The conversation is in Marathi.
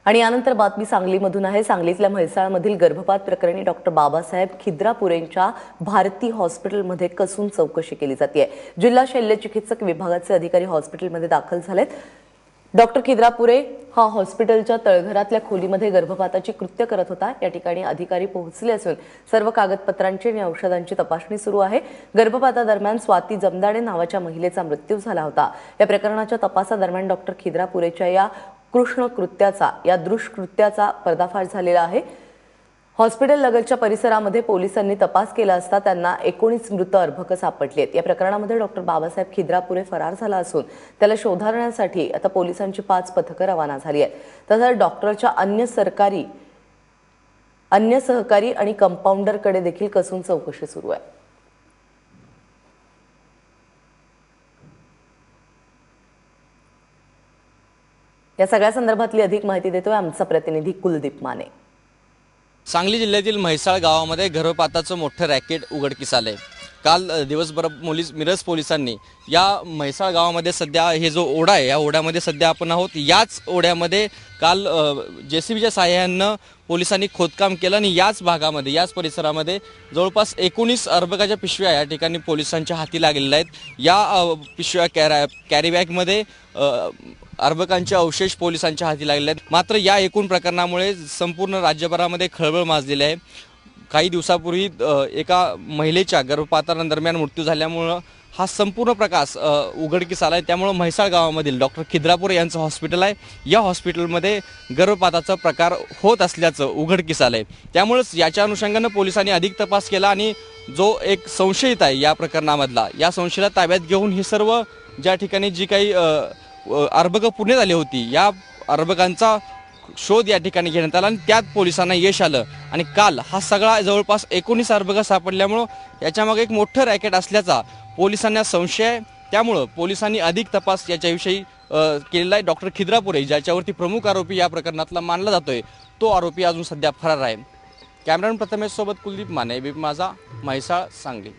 आणि यानंतर बातमी सांगलीमधून आहे। सांगलीतल्या म्हैसाळमधील गर्भपात प्रकरणी डॉक्टर बाबासाहेब खिद्रापुरेंच्या भारती हॉस्पिटलमध्ये कसून चौकशी केली जाते। जिल्हा शल्यचिकित्सक विभागाचे अधिकारी हॉस्पिटलमध्ये दाखल झालेत। डॉक्टर खिद्रापुरे हा हॉस्पिटलच्या तळघरातल्या खोलीमध्ये गर्भपाताची कृत्य करत होता। या ठिकाणी अधिकारी पोहोचले असून सर्व कागदपत्रांची आणि औषधांची तपासणी सुरू आहे। गर्भपातादरम्यान स्वाती जमदाडे नावाच्या महिलेचा मृत्यू झाला होता। या प्रकरणाच्या तपासादरम्यान डॉक्टर खिद्रापुरेच्या या दुष्कृत्याचा पर्दाफाश झालेला आहे। हॉस्पिटल लगतच्या परिसरामध्ये पोलिसांनी तपास केला असता त्यांना 19 मृत अर्भक सापडले आहेत। या प्रकरणामध्ये डॉक्टर बाबासाहेब खिद्रापुरे फरार झाला असून त्याला शोधण्यासाठी आता पोलिसांची 5 पथकं रवाना झाली आहेत। तसंच डॉक्टरच्या अन्य सहकारी आणि कंपाऊंडरकडे देखील कसून चौकशी सुरू आहे। या सगळ्या संदर्भातली अधिक माहिती देतोय आमचा प्रतिनिधी कुलदीप माने। सांगली जिल्ह्यातील म्हैसाळ गावामध्ये गर्भपाताचं मोठं रॅकेट उघडकीस आलंय। काल दिवसभर मिरज पोलिसांनी या म्हैसाळ गावामध्ये सध्या हे जो ओढा आहे या ओढ्यामध्ये सध्या आपण आहोत। याच ओढ्यामध्ये काल जेसीबीच्या सहाय्यानं पोलिसांनी खोदकाम केलं आणि याच भागामध्ये याच परिसरामध्ये जवळपास 19 अर्भकाच्या पिशव्या या ठिकाणी पोलिसांच्या हाती लागलेल्या आहेत। या पिशव्या कॅरीबॅगमध्ये अर्भकांचे अवशेष पोलिसांच्या हाती लागलेले आहेत। मात्र या एकूण प्रकरणामुळे संपूर्ण राज्यभरामध्ये खळबळ माजलेली आहे। काही दिवसापूर्वी एका महिलेच्या गर्भपातादरम्यान मृत्यू झाल्यामुळे हा संपूर्ण प्रकाश उघडकीस आलाय। त्यामुळे म्हैसाळ गावामधील डॉक्टर खिद्रापुरे यांचं हॉस्पिटल आहे। या हॉस्पिटलमध्ये गर्भपाताचा प्रकार होत असल्याचं उघडकीस आलंय। त्यामुळेच याच्या अनुषंगाने पोलिसांनी अधिक तपास केला आणि जो एक संशयित आहे या प्रकरणामधला या संशयाला ताब्यात घेऊन हे सर्व ज्या ठिकाणी जी काही अर्भक पुण्यात आली होती या अर्भकांचा शोध या ठिकाणी घेण्यात आला आणि त्यात पोलिसांना यश आलं आणि काल हा सगळा जवळपास 19 अर्भक सापडल्यामुळे याच्यामागे एक मोठं रॅकेट असल्याचा पोलिसांना संशय आहे। त्यामुळे पोलिसांनी अधिक तपास याच्याविषयी केलेला आहे। डॉक्टर खिद्रापुरे ज्याच्यावरती प्रमुख आरोपी या प्रकरणातला मानला जातोय तो आरोपी अजून सध्या फरार आहे। कॅमेरामन प्रथमेश सोबत कुलदीप माने, एबीपी माझा, म्हैसाळ, सांगली।